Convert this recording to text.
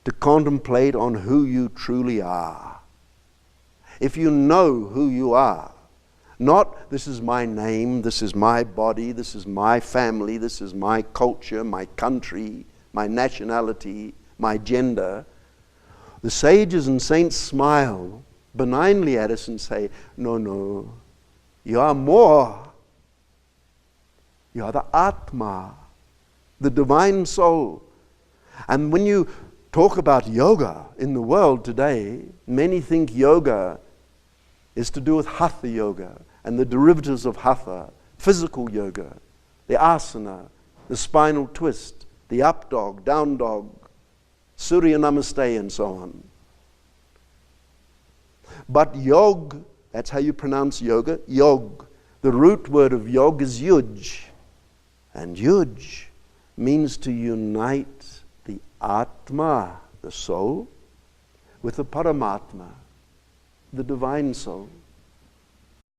to contemplate on who you truly are. If you know who you are, not this is my name, this is my body, this is my family, this is my culture, my country, my nationality, my gender. The sages and saints smile benignly at us and say, no, no, you are more. You are the Atma, the divine soul. And when you talk about yoga in the world today, many think yoga is to do with Hatha yoga and the derivatives of Hatha, physical yoga, the asana, the spinal twist, the up dog, down dog, Surya Namaste, and so on. But yog, that's how you pronounce yoga, yog. The root word of yog is yuj. And yuj means to unite the Atma, the soul, with the Paramatma, the divine soul.